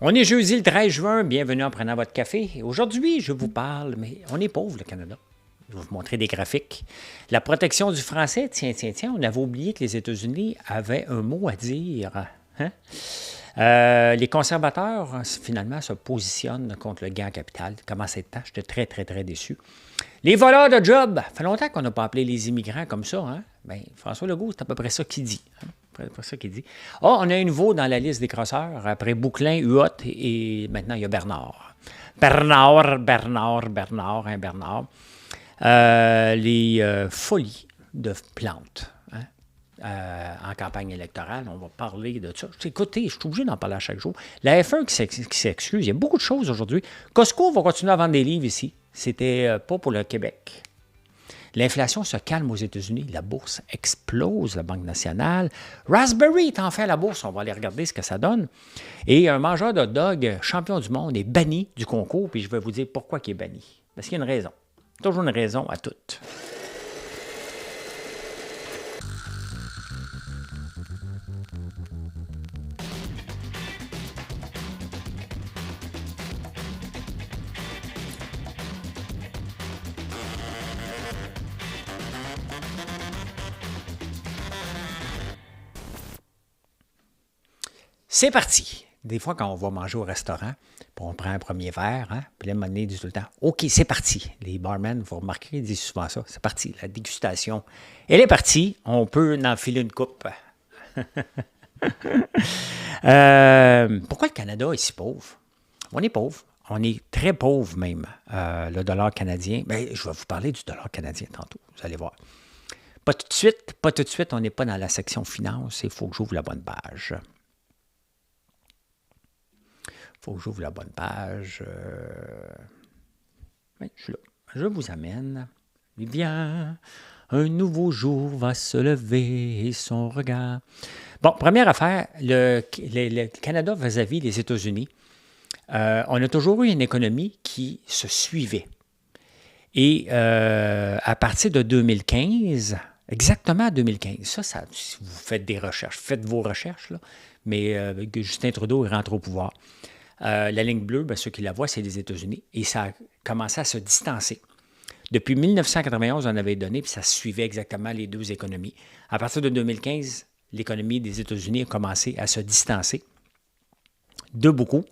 On est jeudi le 13 juin, bienvenue en prenant votre café. Aujourd'hui, je vous parle, mais on est pauvre, le Canada. Je vais vous montrer des graphiques. La protection du français, tiens, on avait oublié que les États-Unis avaient un mot à dire. Hein? Les conservateurs, finalement, se positionnent contre le gain en capital. Comment c'est temps? J'étais très, très, très déçu. Les voleurs de job. Ça fait longtemps qu'on n'a pas appelé les immigrants comme ça. Hein? Bien, François Legault, c'est à peu près ça qu'il dit. Hein? C'est ça qu'il dit. Ah, on a un nouveau dans la liste des crosseurs. Après Bouclin, Huot et maintenant il y a Bernard. Bernard. Les folies de plantes. Hein? En campagne électorale, on va parler de ça. Écoutez, je suis obligé d'en parler à chaque jour. La F1 qui s'excuse, il y a beaucoup de choses aujourd'hui. Costco va continuer à vendre des livres ici. C'était pas pour le Québec. L'inflation se calme aux États-Unis. La bourse explose, la Banque nationale. Raspberry est en fait à la bourse. On va aller regarder ce que ça donne. Et un mangeur de hot dog, champion du monde, est banni du concours. Puis je vais vous dire pourquoi il est banni. Parce qu'il y a une raison. Toujours une raison à toutes. C'est parti. Des fois, quand on va manger au restaurant, puis on prend un premier verre, hein, puis là, à un moment donné, il dit tout le temps « OK, c'est parti ». Les barmen, vous remarquez, ils disent souvent ça. C'est parti, la dégustation. Elle est partie. On peut en filer une coupe. Pourquoi le Canada est si pauvre? On est pauvre. On est très pauvre même. Le dollar canadien. Bien, je vais vous parler du dollar canadien tantôt. Vous allez voir. Pas tout de suite. On n'est pas dans la section finance. Il faut que j'ouvre la bonne page. Il faut que j'ouvre la bonne page. Oui, je suis là. Je vous amène. Il vient. Un nouveau jour va se lever et son regard. Bon, première affaire, le Canada vis-à-vis des États-Unis. On a toujours eu une économie qui se suivait. Et à partir de 2015, exactement à 2015, ça, si vous faites des recherches, faites vos recherches, là, mais Justin Trudeau est rentré au pouvoir. La ligne bleue, bien, ceux qui la voient, c'est les États-Unis. Et ça a commencé à se distancer. Depuis 1991, on avait donné, puis ça suivait exactement les deux économies. À partir de 2015, l'économie des États-Unis a commencé à se distancer de beaucoup.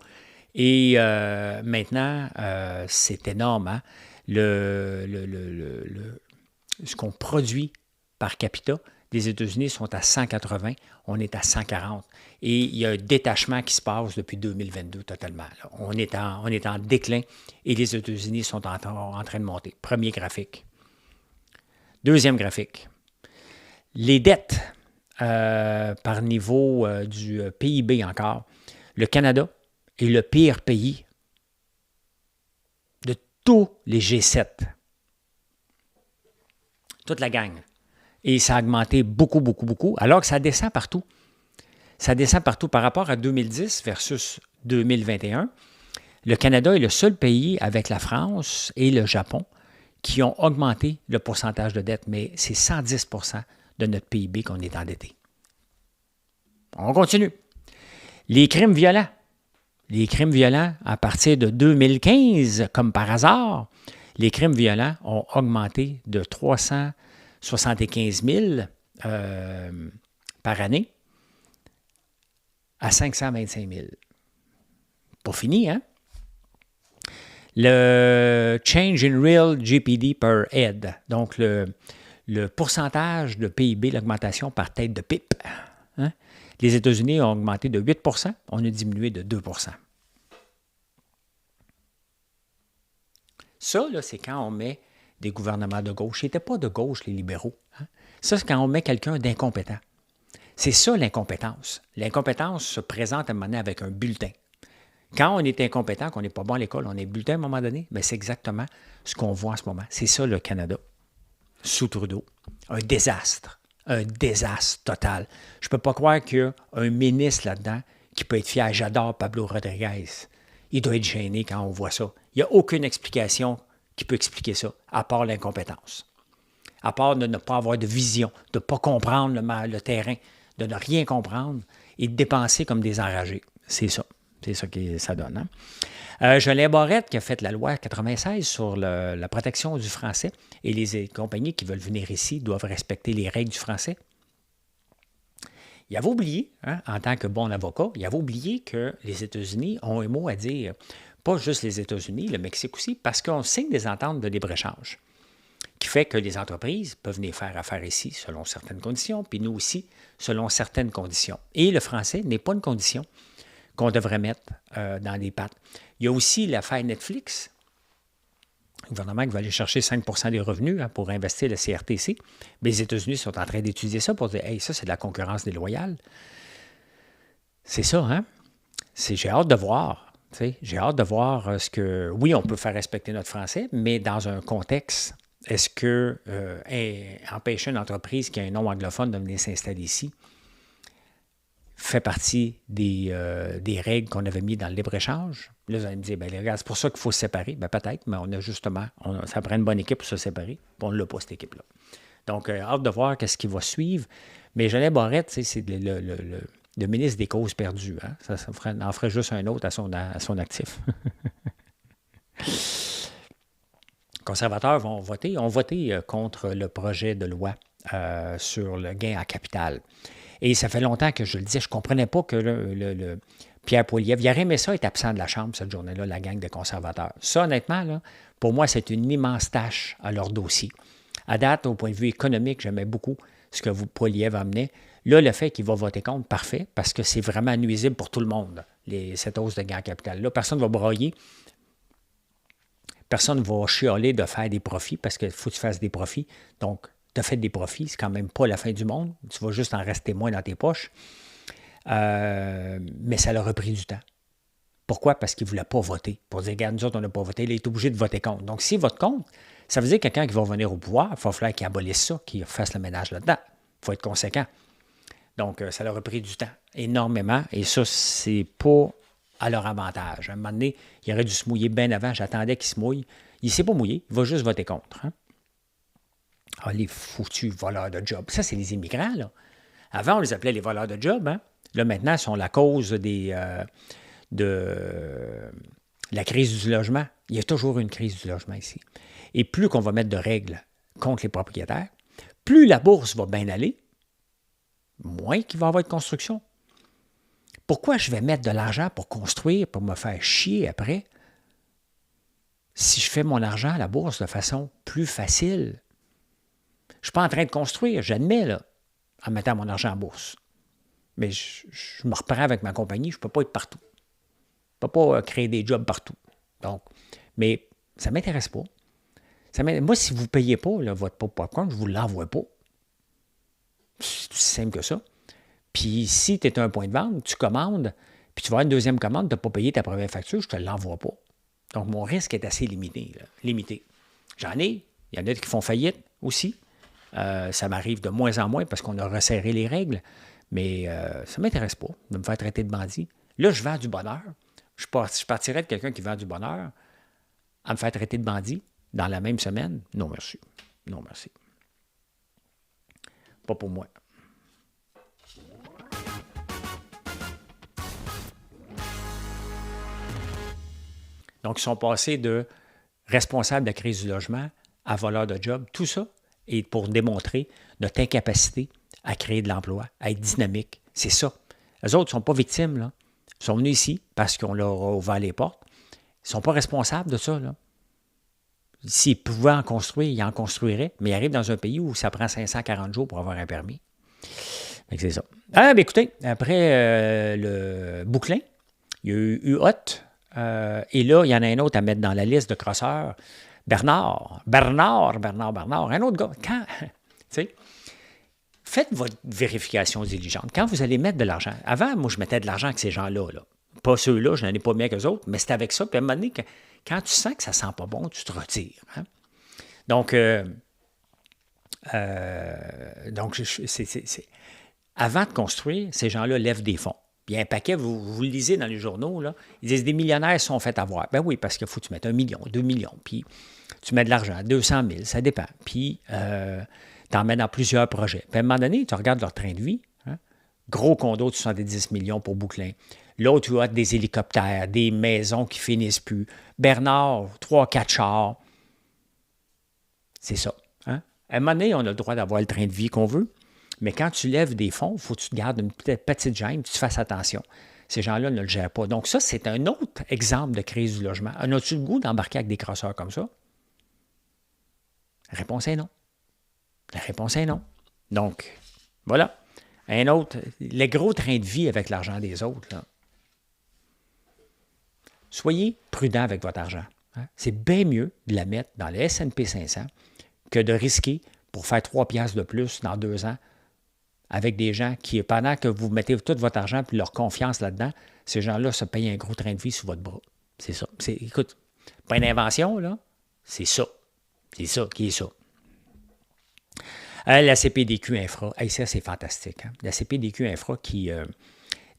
Et maintenant, c'est énorme. Hein? Ce qu'on produit par capita, les États-Unis sont à 180, on est à 140. Et il y a un détachement qui se passe depuis 2022 totalement. Là. On est en déclin et les États-Unis sont en train de monter. Premier graphique. Deuxième graphique. Les dettes par niveau du PIB encore. Le Canada est le pire pays de tous les G7. Toute la gang. Et ça a augmenté beaucoup, alors que ça descend partout. Ça descend partout par rapport à 2010 versus 2021. Le Canada est le seul pays avec la France et le Japon qui ont augmenté le pourcentage de dette, mais c'est 110 % de notre PIB qu'on est endetté. On continue. Les crimes violents. Les crimes violents, à partir de 2015, comme par hasard, les crimes violents ont augmenté de 375 000 par année à 525 000. Pas fini, hein? Le change in real GPD per head, donc le pourcentage de PIB, l'augmentation par tête de pipe. Hein? Les États-Unis ont augmenté de 8 %, on a diminué de 2 %. Ça, là, c'est quand on met des gouvernements de gauche. C'était pas de gauche, les libéraux. Hein? Ça, c'est quand on met quelqu'un d'incompétent. C'est ça, l'incompétence. L'incompétence se présente à un moment donné avec un bulletin. Quand on est incompétent, qu'on n'est pas bon à l'école, on est bulletin à un moment donné, bien, c'est exactement ce qu'on voit en ce moment. C'est ça, le Canada, sous Trudeau. Un désastre total. Je ne peux pas croire qu'il y a un ministre là-dedans qui peut être fier. J'adore Pablo Rodriguez. Il doit être gêné quand on voit ça. Il n'y a aucune explication qui peut expliquer ça, à part l'incompétence. À part de ne pas avoir de vision, de ne pas comprendre le terrain, de ne rien comprendre et de dépenser comme des enragés. C'est ça. C'est ça que ça donne. Jolin Barrette qui a fait la loi 96 sur la protection du français et les compagnies qui veulent venir ici doivent respecter les règles du français. Il avait oublié, en tant que bon avocat, il avait oublié que les États-Unis ont un mot à dire. Pas juste les États-Unis, le Mexique aussi, parce qu'on signe des ententes de libre-échange qui fait que les entreprises peuvent venir faire affaire ici selon certaines conditions, puis nous aussi selon certaines conditions. Et le français n'est pas une condition qu'on devrait mettre dans les pattes. Il y a aussi l'affaire Netflix. Le gouvernement qui va aller chercher 5 des revenus pour investir le CRTC. Mais les États-Unis sont en train d'étudier ça pour dire « Hey, ça, c'est de la concurrence déloyale. » C'est ça, hein? J'ai hâte de voir. J'ai hâte de voir ce que... Oui, on peut faire respecter notre français, mais dans un contexte, est-ce que empêcher une entreprise qui a un nom anglophone de venir s'installer ici fait partie des règles qu'on avait mis dans le libre-échange? Là, vous allez me dire, bien, regarde, c'est pour ça qu'il faut se séparer. Bien, peut-être, mais on a justement, ça prend une bonne équipe pour se séparer, puis on ne l'a pas, cette équipe-là. Donc, hâte de voir qu'est-ce qui va suivre. Mais Jolin Barrette, c'est le ministre des causes perdues. Hein? Ça en ferait juste un autre à son actif. Les conservateurs ont voté contre le projet de loi sur le gain en capital. Et ça fait longtemps que je le dis, je ne comprenais pas que le Pierre Poilievre, il aurait aimé ça être absent de la Chambre cette journée-là, la gang de conservateurs. Ça, honnêtement, là, pour moi, c'est une immense tâche à leur dossier. À date, au point de vue économique, j'aimais beaucoup ce que Poilievre amenait. Là, le fait qu'il va voter contre, parfait, parce que c'est vraiment nuisible pour tout le monde, cette hausse de gain en capital. Là, personne ne va broyer. Personne ne va chialer de faire des profits parce qu'il faut que tu fasses des profits. Donc, tu as fait des profits, c'est quand même pas la fin du monde. Tu vas juste en rester moins dans tes poches. Mais ça leur a pris du temps. Pourquoi? Parce qu'ils ne voulaient pas voter. Pour dire, regarde, nous autres, on n'a pas voté. Il est obligé de voter contre. Donc, s'il vote contre, ça veut dire que quelqu'un qui va venir au pouvoir, il va falloir qu'il abolisse ça, qu'il fasse le ménage là-dedans. Il faut être conséquent. Donc, ça leur a pris du temps, énormément. Et ça, c'est pas à leur avantage. À un moment donné, il aurait dû se mouiller bien avant. J'attendais qu'il se mouille. Il ne s'est pas mouillé. Il va juste voter contre. Hein? Ah, les foutus voleurs de job. Ça, c'est les immigrants, là. Avant, on les appelait les voleurs de job. Hein? Là, maintenant, ils sont la cause de la crise du logement. Il y a toujours une crise du logement ici. Et plus qu'on va mettre de règles contre les propriétaires, plus la bourse va bien aller, moins qu'il va y avoir de construction. Pourquoi je vais mettre de l'argent pour construire, pour me faire chier après, si je fais mon argent à la bourse de façon plus facile? Je ne suis pas en train de construire, j'admets, là, en mettant mon argent en bourse. Mais je me reprends avec ma compagnie, je ne peux pas être partout. Je ne peux pas créer des jobs partout. Donc, mais ça ne m'intéresse pas. Moi, si vous ne payez pas là, votre popcorn, je ne vous l'envoie pas. C'est aussi simple que ça. Puis si tu es un point de vente, tu commandes, puis tu vas avoir une deuxième commande, tu n'as pas payé ta première facture, je ne te l'envoie pas. Donc, mon risque est assez limité. J'en ai. Il y en a qui font faillite aussi. Ça m'arrive de moins en moins parce qu'on a resserré les règles. Mais ça ne m'intéresse pas de me faire traiter de bandit. Là, je vends du bonheur. Je partirais de quelqu'un qui vend du bonheur à me faire traiter de bandit dans la même semaine. Non, merci. Non, merci. Pas pour moi. Donc, ils sont passés de responsables de la crise du logement à voleurs de job. Tout ça est pour démontrer notre incapacité à créer de l'emploi, à être dynamique. C'est ça. Eux autres ne sont pas victimes, là. Ils sont venus ici parce qu'on leur a ouvert les portes. Ils ne sont pas responsables de ça, là. S'ils pouvaient en construire, ils en construiraient, mais ils arrivent dans un pays où ça prend 540 jours pour avoir un permis. Donc, c'est ça. Ah, bien écoutez, après le Bouclin, il y a eu Hot, et là, il y en a un autre à mettre dans la liste de crosseurs. Bernard, un autre gars. Quand, tu sais, faites votre vérification diligente. Quand vous allez mettre de l'argent, avant, moi, je mettais de l'argent avec ces gens-là. Là. Pas ceux-là, je n'en ai pas mis avec eux autres, mais c'était avec ça. Puis à un moment donné, quand tu sens que ça ne sent pas bon, tu te retires. Hein? Donc, avant de construire, ces gens-là lèvent des fonds. Puis il y a un paquet, vous le lisez dans les journaux, là, ils disent des millionnaires sont fait avoir. Ben oui, parce qu'il faut que tu mettes 1 million, 2 millions, puis tu mets de l'argent, 200 000, ça dépend. Puis tu en mets dans plusieurs projets. Puis à un moment donné, tu regardes leur train de vie, hein? Gros condo de 70 millions pour Bouclin. L'autre, il a des hélicoptères, des maisons qui finissent plus. Bernard, 3-4 chars. C'est ça. Hein? À un moment donné, on a le droit d'avoir le train de vie qu'on veut, mais quand tu lèves des fonds, il faut que tu te gardes une petite gêne, que tu fasses attention. Ces gens-là ne le gèrent pas. Donc ça, c'est un autre exemple de crise du logement. En as-tu le goût d'embarquer avec des crosseurs comme ça? La réponse est non. La réponse est non. Donc, voilà. Un autre, le gros train de vie avec l'argent des autres, là. Soyez prudent avec votre argent. Hein? C'est bien mieux de la mettre dans le S&P 500 que de risquer pour faire 3 piastres de plus dans 2 ans avec des gens qui, pendant que vous mettez tout votre argent et leur confiance là-dedans, ces gens-là se payent un gros train de vie sur votre bras. C'est ça. Écoute, pas une invention, là. C'est ça. C'est ça qui est ça. La CPDQ Infra, hey, ça c'est fantastique. Hein? La CPDQ Infra qui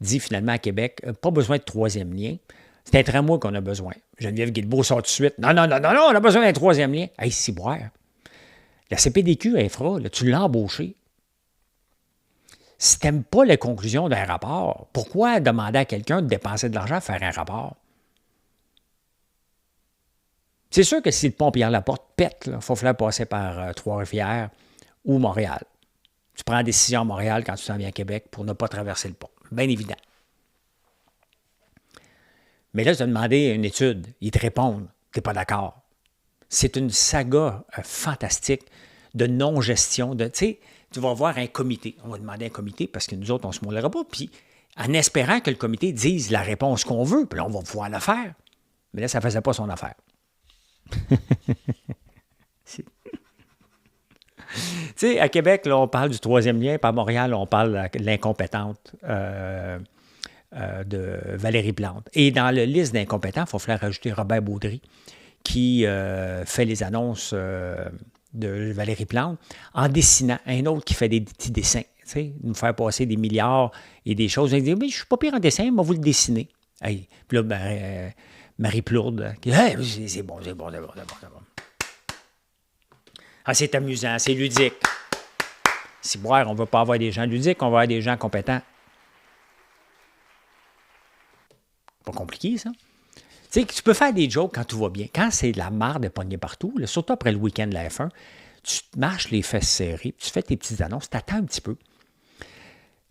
dit finalement à Québec, pas besoin de troisième lien. C'est un tramway qu'on a besoin. Geneviève Guilbeault sort tout de suite. Non, on a besoin d'un troisième lien. Hey, c'est boire. La CPDQ Infra, là, tu l'as embauché. Si tu n'aimes pas les conclusions d'un rapport, pourquoi demander à quelqu'un de dépenser de l'argent à faire un rapport? C'est sûr que si le pont Pierre-Laporte pète, il faut falloir passer par Trois-Rivières ou Montréal. Tu prends la décision à Montréal quand tu t'en viens à Québec pour ne pas traverser le pont. Bien évident. Mais là, tu as demandé une étude. Ils te répondent. Tu n'es pas d'accord. C'est une saga fantastique de non-gestion. Tu sais, tu vas voir un comité. On va demander un comité parce que nous autres, on ne se moulera pas. Puis, en espérant que le comité dise la réponse qu'on veut, puis là, on va pouvoir la faire. Mais là, ça ne faisait pas son affaire. Tu sais, à Québec, là, on parle du troisième lien, puis à Montréal, on parle de l'incompétente de Valérie Plante. Et dans la liste d'incompétents, il faut falloir rajouter Robert Baudry, qui fait les annonces de Valérie Plante, en dessinant. Un autre qui fait des petits dessins, tu sais, nous faire passer des milliards et des choses. Il dit, mais je ne suis pas pire en dessin, mais vous le dessinez. Hey. Puis là, Marie Plourde, qui dit, hey, c'est bon. Ah, c'est amusant, c'est ludique. Si boire, on ne veut pas avoir des gens ludiques, on va avoir des gens compétents. Pas compliqué, ça. Tu sais, tu peux faire des jokes quand tout va bien. Quand c'est de la marde de pogner partout, là, surtout après le week-end de la F1, tu te marches les fesses serrées, tu fais tes petites annonces, tu attends un petit peu.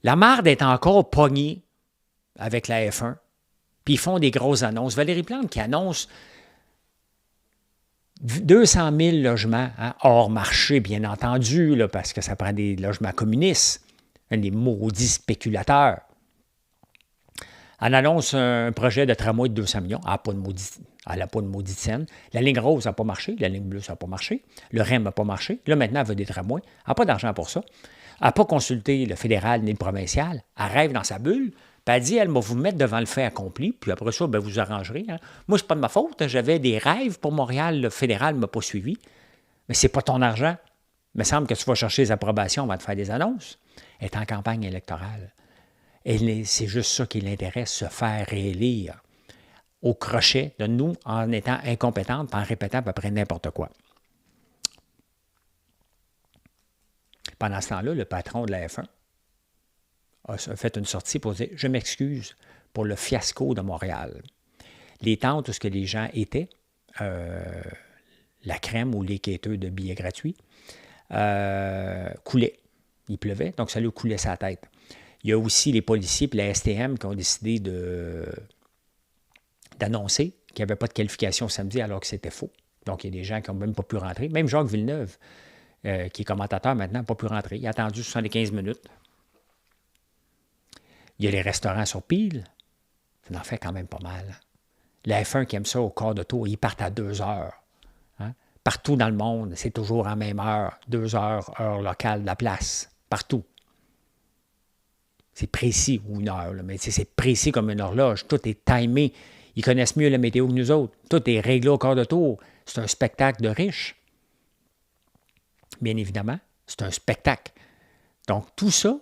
La marde est encore pognée avec la F1, puis ils font des grosses annonces. Valérie Plante qui annonce 200 000 logements, hein, hors marché, bien entendu, là, parce que ça prend des logements communistes, des maudits spéculateurs. Elle annonce un projet de tramway de 200 millions. Elle n'a pas de maudite scène. La ligne rose n'a pas marché. La ligne bleue, ça n'a pas marché. Le REM n'a pas marché. Là, maintenant, elle veut des tramways. Elle n'a pas d'argent pour ça. Elle n'a pas consulté le fédéral ni le provincial. Elle rêve dans sa bulle. Puis elle dit, elle va vous mettre devant le fait accompli. Puis après ça, ben, vous arrangerez. Hein. Moi, c'est pas de ma faute. Hein. J'avais des rêves pour Montréal. Le fédéral ne m'a pas suivi. Mais c'est pas ton argent. Il me semble que tu vas chercher les approbations. On va te faire des annonces. Elle est en campagne électorale. Et c'est juste ça qui l'intéresse, se faire réélire au crochet de nous en étant incompétente, en répétant à peu près n'importe quoi. Pendant ce temps-là, le patron de la F1 a fait une sortie pour dire « Je m'excuse pour le fiasco de Montréal. » Les tentes où ce que les gens étaient, la crème ou les quêteux de billets gratuits, coulaient. Il pleuvait, donc ça lui coulait sa tête. Il y a aussi les policiers et la STM qui ont décidé d'annoncer qu'il n'y avait pas de qualification samedi alors que c'était faux. Donc, il y a des gens qui n'ont même pas pu rentrer. Même Jacques Villeneuve, qui est commentateur maintenant, n'a pas pu rentrer. Il a attendu 75 minutes. Il y a les restaurants sur pile. Ça en fait quand même pas mal. La F1 qui aime ça au quart de tour, ils partent à 2 heures. Hein? Partout dans le monde, c'est toujours en même heure. 2 heures, heure locale de la place. Partout. C'est précis, ou une heure, là, mais c'est précis comme une horloge. Tout est timé. Ils connaissent mieux la météo que nous autres. Tout est réglé au quart de tour. C'est un spectacle de riches. Bien évidemment, c'est un spectacle. Donc, tout ça,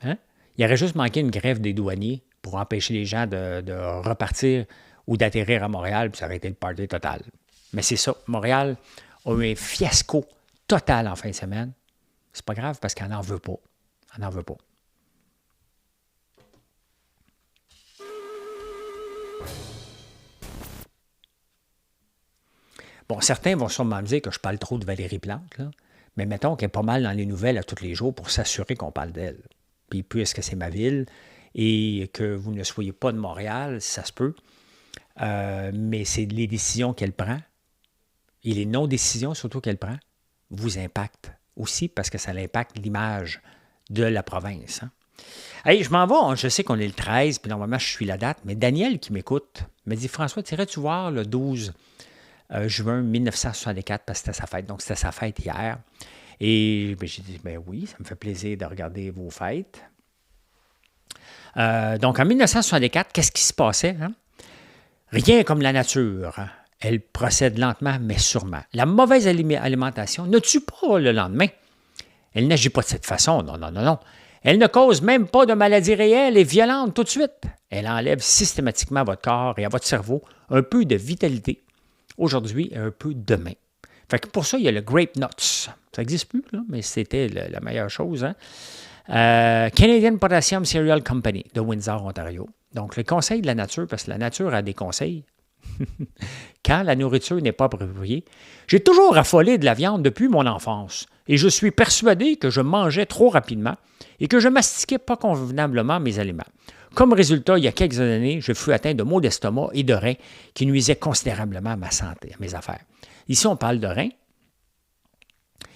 hein, il aurait juste manqué une grève des douaniers pour empêcher les gens de repartir ou d'atterrir à Montréal, puis ça aurait été le party total. Mais c'est ça. Montréal a eu un fiasco total en fin de semaine. C'est pas grave parce qu'elle n'en veut pas. Elle n'en veut pas. Bon, certains vont sûrement me dire que je parle trop de Valérie Plante, là, mais mettons qu'elle est pas mal dans les nouvelles à tous les jours pour s'assurer qu'on parle d'elle. Puis puisque c'est ma ville et que vous ne soyez pas de Montréal, ça se peut, mais c'est les décisions qu'elle prend et les non-décisions surtout qu'elle prend vous impactent aussi parce que ça impacte l'image de la province. Hein. Hey, je m'en vais, je sais qu'on est le 13, puis normalement je suis la date, mais Daniel qui m'écoute me dit « François, t'irais-tu voir le 12 juin 1964 parce que c'était sa fête. Donc, c'était sa fête hier. Et ben, j'ai dit, ben oui, ça me fait plaisir de regarder vos fêtes. Donc, en 1964, qu'est-ce qui se passait? Hein? Rien comme la nature. Hein? Elle procède lentement, mais sûrement. La mauvaise alimentation ne tue pas le lendemain. Elle n'agit pas de cette façon. Non, non, non, non. Elle ne cause même pas de maladie réelle et violente tout de suite. Elle enlève systématiquement à votre corps et à votre cerveau un peu de vitalité aujourd'hui et un peu demain. Fait que pour ça, il y a le Grape Nuts. Ça n'existe plus, là, mais c'était la meilleure chose. Hein? Canadian Potassium Cereal Company de Windsor, Ontario. Donc, le conseil de la nature, parce que la nature a des conseils. Quand la nourriture n'est pas appropriée, j'ai toujours affolé de la viande depuis mon enfance et je suis persuadé que je mangeais trop rapidement et que je mastiquais pas convenablement mes aliments. Comme résultat, il y a quelques années, je fus atteint de maux d'estomac et de reins qui nuisaient considérablement à ma santé, à mes affaires. Ici, on parle de reins.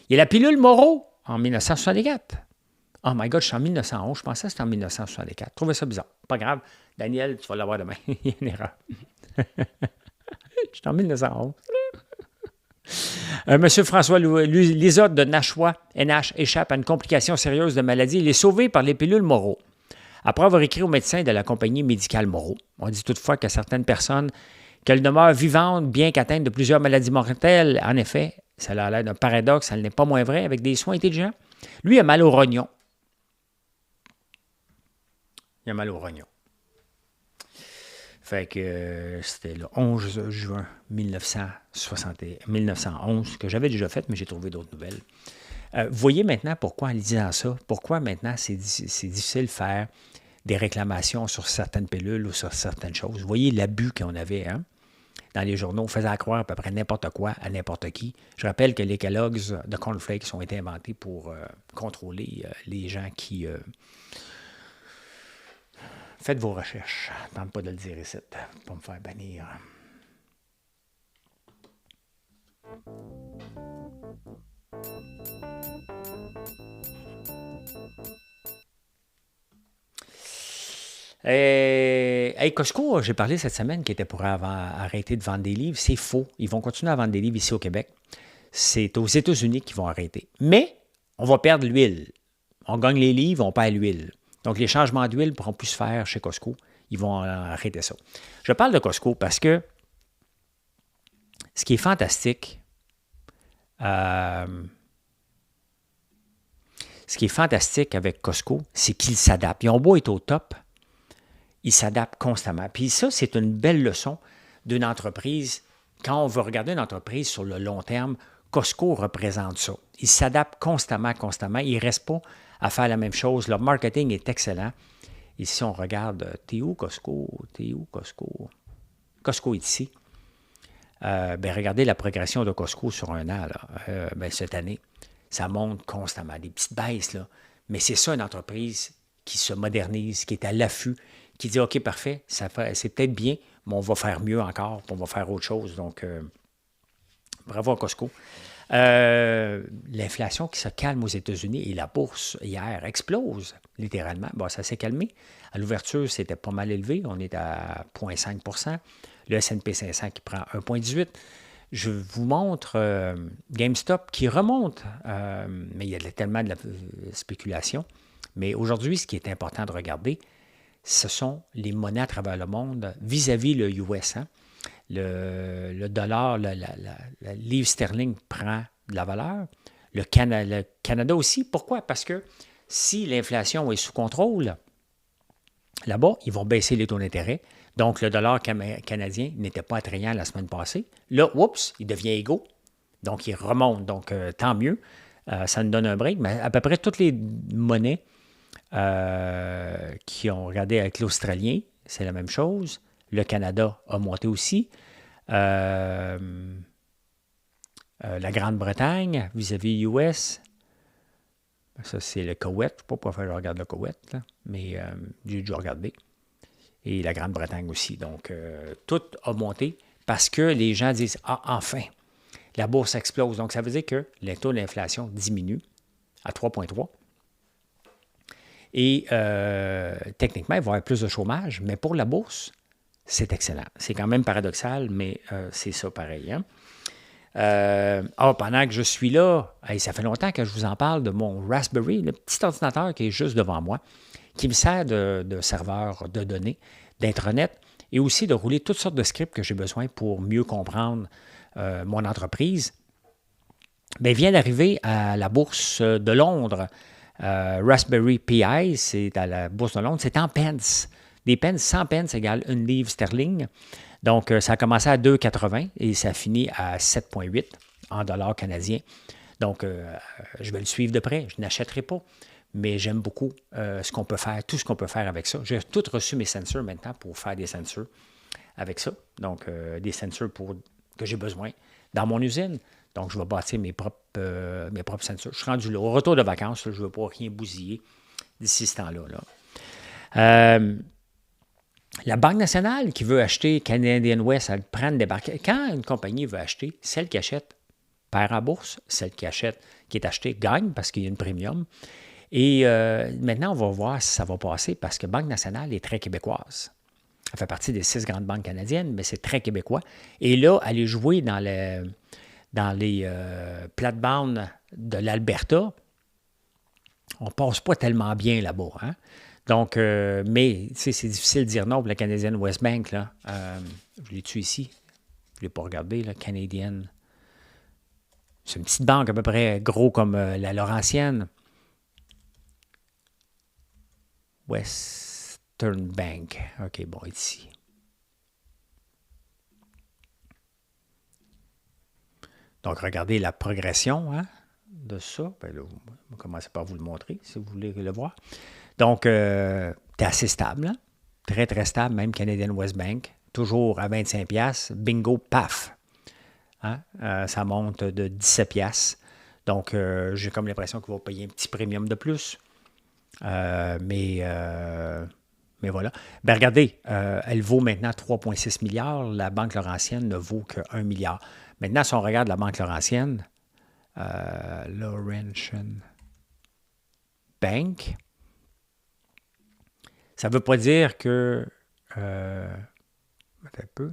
Il y a la pilule Moreau en 1964. Oh my God, je suis en 1911. Je pensais que c'était en 1964. Je trouvais ça bizarre. Pas grave. Daniel, tu vas l'avoir demain. Il y a une erreur. Je suis en 1911. Monsieur François Lisotte de Nashua, NH, échappe à une complication sérieuse de maladie. Il est sauvé par les pilules Moreau. Après avoir écrit au médecin de la compagnie médicale Moreau, on dit toutefois que certaines personnes, qu'elles demeurent vivantes bien qu'atteintes de plusieurs maladies mortelles. En effet, ça a l'air d'un paradoxe, ça n'est pas moins vrai avec des soins intelligents. Lui a mal au rognon. Il a mal au rognon. Fait que c'était le 11 juin 1911 que j'avais déjà fait, mais j'ai trouvé d'autres nouvelles. Vous voyez maintenant pourquoi, en lisant ça, pourquoi maintenant c'est difficile de faire des réclamations sur certaines pilules ou sur certaines choses. Vous voyez l'abus qu'on avait hein, dans les journaux, on faisait croire à peu près n'importe quoi à n'importe qui. Je rappelle que les Kellogg's de cornflakes ont été inventés pour contrôler les gens qui... Faites vos recherches. Je ne tente pas de le dire ici pour me faire bannir. Hey, Costco, j'ai parlé cette semaine qui était pour arrêter de vendre des livres. C'est faux. Ils vont continuer à vendre des livres ici au Québec. C'est aux États-Unis qu'ils vont arrêter. Mais on va perdre l'huile. On gagne les livres, on perd l'huile. Donc, les changements d'huile ne pourront plus se faire chez Costco. Ils vont arrêter ça. Je parle de Costco parce que ce qui est fantastique, avec Costco, c'est qu'ils s'adaptent. Ils ont beau être au top, ils s'adaptent constamment. Puis ça, c'est une belle leçon d'une entreprise. Quand on veut regarder une entreprise sur le long terme, Costco représente ça. Ils s'adaptent constamment. Ils ne restent pas à faire la même chose. Leur marketing est excellent. Ici, on regarde, t'es où Costco? Costco est ici. Regardez la progression de Costco sur un an, là. Cette année. Ça monte constamment. Des petites baisses, là. Mais c'est ça une entreprise qui se modernise, qui est à l'affût, qui dit, OK, parfait, c'est peut-être bien, mais on va faire mieux encore, puis on va faire autre chose. Donc, bravo à Costco. L'inflation qui se calme aux États-Unis et la bourse hier explose, littéralement. Bon, ça s'est calmé. À l'ouverture, c'était pas mal élevé. On est à 0,5 %. Le S&P 500 qui prend 1,18 %. Je vous montre GameStop qui remonte, mais il y a tellement de la spéculation. Mais aujourd'hui, ce qui est important de regarder, ce sont les monnaies à travers le monde vis-à-vis le US. Hein? Le dollar, la livre sterling prend de la valeur. Le Canada aussi. Pourquoi? Parce que si l'inflation est sous contrôle, là-bas, ils vont baisser les taux d'intérêt. Donc, le dollar canadien n'était pas attrayant la semaine passée. Là, oups, il devient égaux. Donc, il remonte. Donc, tant mieux. Ça nous donne un break. Mais à peu près toutes les monnaies qui ont regardé avec l'Australien, c'est la même chose. Le Canada a monté aussi. La Grande-Bretagne vis-à-vis US. Ça, c'est le Koweït. Je ne sais pas pourquoi je regarde le Koweït, là, mais j'ai dû regarder. Et la Grande-Bretagne aussi. Donc, tout a monté parce que les gens disent « Ah, enfin, la bourse explose. » Donc, ça veut dire que le taux d'inflation diminue à 3,3. Et techniquement, il va y avoir plus de chômage, mais pour la bourse, c'est excellent. C'est quand même paradoxal, mais c'est ça pareil. Hein? Pendant que je suis là, ça fait longtemps que je vous en parle de mon Raspberry, le petit ordinateur qui est juste devant moi, qui me sert de serveur de données, d'intranet, et aussi de rouler toutes sortes de scripts que j'ai besoin pour mieux comprendre mon entreprise. Bien, il vient d'arriver à la bourse de Londres. Raspberry Pi, c'est à la bourse de Londres, c'est en pence. Des pence, 100 pence égale 1 livre sterling. Donc, ça a commencé à 2,80 et ça finit à 7,8 en dollars canadiens. Donc, je vais le suivre de près. Je n'achèterai pas, mais j'aime beaucoup ce qu'on peut faire, tout ce qu'on peut faire avec ça. J'ai tout reçu mes sensors maintenant pour faire des sensors avec ça. Donc, des sensors que j'ai besoin dans mon usine. Donc, je vais bâtir mes propres sensors. Je suis rendu là. Au retour de vacances, là, je ne veux pas rien bousiller d'ici ce temps-là. La Banque nationale qui veut acheter Canadian West, elle prend une débarque. Quand une compagnie veut acheter, celle qui achète perd en bourse, celle qui est achetée gagne parce qu'il y a une premium. Et maintenant, on va voir si ça va passer parce que Banque nationale est très québécoise. Elle fait partie des 6 grandes banques canadiennes, mais c'est très québécois. Et là, elle est jouée dans les plates-bandes de l'Alberta. On ne passe pas tellement bien là-bas. Hein? Donc, mais c'est difficile de dire non pour la Canadian West Bank. Là. Je l'ai-tu ici? Je ne l'ai pas regardé, la Canadian. C'est une petite banque à peu près gros comme la Laurentienne. Western Bank. OK, bon, ici. Donc, regardez la progression de ça. Bien, là, on va commencer par vous le montrer, si vous voulez le voir. Donc, c'est assez stable. Hein? Très, très stable, même Canadian West Bank. Toujours à 25$. Bingo, paf! Hein? Ça monte de 17$. Donc, j'ai comme l'impression qu'il va payer un petit premium de plus. Mais voilà. Ben regardez, elle vaut maintenant 3,6 milliards. La Banque Laurentienne ne vaut que 1 milliard. Maintenant, si on regarde la Banque Laurentienne, Laurentian Bank, ça ne veut pas dire que... un peu.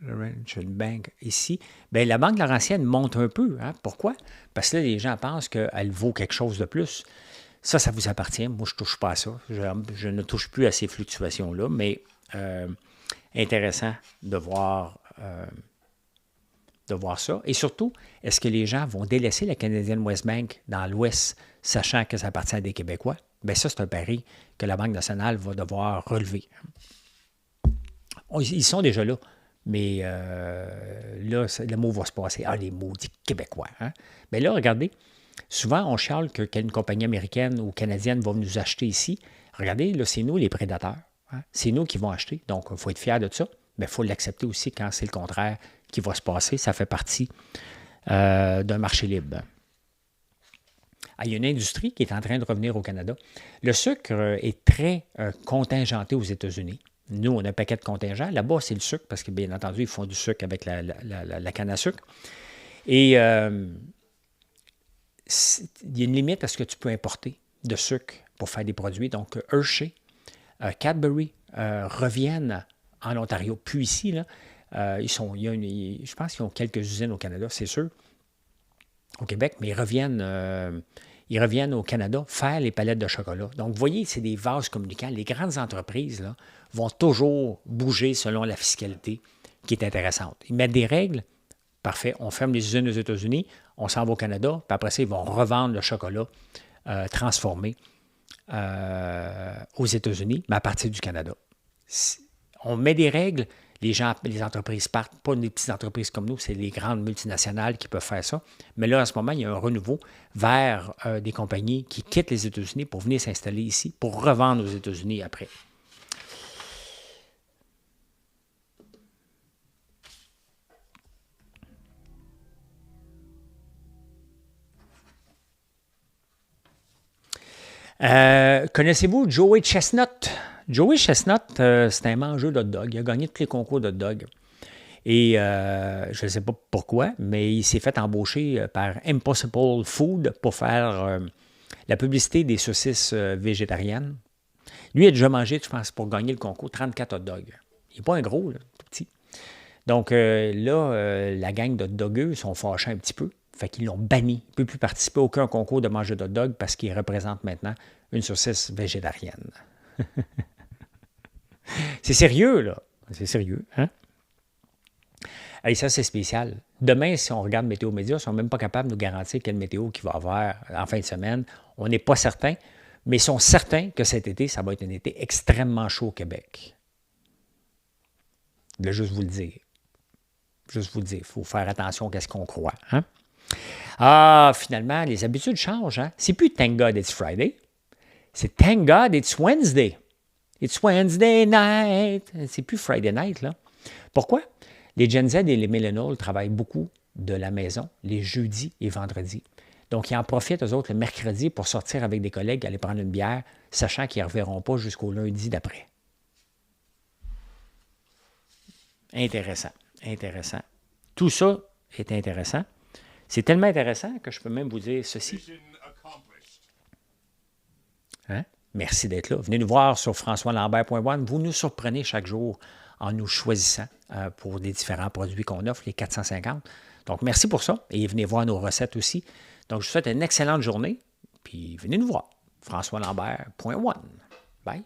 Laurentian Bank ici. Bien, la Banque Laurentienne monte un peu. Hein? Pourquoi? Parce que là, les gens pensent qu'elle vaut quelque chose de plus. Ça vous appartient. Moi, je ne touche pas à ça. Je ne touche plus à ces fluctuations-là, mais intéressant de voir ça. Et surtout, est-ce que les gens vont délaisser la Canadian West Bank dans l'Ouest, sachant que ça appartient à des Québécois? Bien, ça, c'est un pari que la Banque nationale va devoir relever. Ils sont déjà là, mais là, le mot va se passer. Ah, les maudits Québécois. Hein? Bien là, regardez, souvent, on chiale qu'une compagnie américaine ou canadienne va nous acheter ici. Regardez, là, c'est nous les prédateurs. Hein? C'est nous qui vont acheter. Donc, il faut être fier de ça. Mais il faut l'accepter aussi quand c'est le contraire qui va se passer. Ça fait partie d'un marché libre. Il y a une industrie qui est en train de revenir au Canada. Le sucre est très contingenté aux États-Unis. Nous, on a un paquet de contingents. Là-bas, c'est le sucre parce que, bien entendu, ils font du sucre avec la canne à sucre. Et il y a une limite à ce que tu peux importer de sucre pour faire des produits. Donc, Hershey, Cadbury reviennent en Ontario. Puis ici, là, je pense qu'ils ont quelques usines au Canada, c'est sûr, au Québec, mais ils reviennent au Canada faire les palettes de chocolat. Donc, vous voyez, c'est des vases communicants. Les grandes entreprises là, vont toujours bouger selon la fiscalité qui est intéressante. Ils mettent des règles. Parfait, on ferme les usines aux États-Unis, on s'en va au Canada, puis après ça, ils vont revendre le chocolat transformé aux États-Unis, mais à partir du Canada. On met des règles, les entreprises partent, pas des petites entreprises comme nous, c'est les grandes multinationales qui peuvent faire ça. Mais là, en ce moment, il y a un renouveau vers des compagnies qui quittent les États-Unis pour venir s'installer ici, pour revendre aux États-Unis après. Connaissez-vous Joey Chestnut? Joey Chestnut, c'est un mangeur d'hot dog. Il a gagné tous les concours d'hot dog. Et je ne sais pas pourquoi, mais il s'est fait embaucher par Impossible Food pour faire la publicité des saucisses végétariennes. Lui, il a déjà mangé, je pense, pour gagner le concours, 34 hot dogs. Il n'est pas un gros, là, tout petit. Donc la gang d'hot doggeux sont fâchés un petit peu. Fait qu'ils l'ont banni. Il ne peut plus participer à aucun concours de manger d'hot dog parce qu'il représente maintenant une saucisse végétarienne. C'est sérieux, là. C'est sérieux, hein? Et ça, c'est spécial. Demain, si on regarde Météo Média, ils ne sont même pas capables de nous garantir quelle météo qu'il va y avoir en fin de semaine. On n'est pas certain, mais ils sont certains que cet été, ça va être un été extrêmement chaud au Québec. Je voulais juste vous le dire. Juste vous le dire. Il faut faire attention à ce qu'on croit. Hein? Ah, finalement, les habitudes changent. Hein? C'est plus Thank God It's Friday. C'est Thank God It's Wednesday. It's Wednesday night. C'est plus Friday night, là. Pourquoi? Les Gen Z et les Millennials travaillent beaucoup de la maison les jeudis et vendredis. Donc, ils en profitent, eux autres, le mercredi pour sortir avec des collègues, aller prendre une bière, sachant qu'ils ne reverront pas jusqu'au lundi d'après. Intéressant, intéressant. Tout ça est intéressant. C'est tellement intéressant que je peux même vous dire ceci. Hein? Merci d'être là. Venez nous voir sur françoislambert.one. Vous nous surprenez chaque jour en nous choisissant pour les différents produits qu'on offre, les 450. Donc, merci pour ça. Et venez voir nos recettes aussi. Donc, je vous souhaite une excellente journée. Puis, venez nous voir. françoislambert.one. Bye.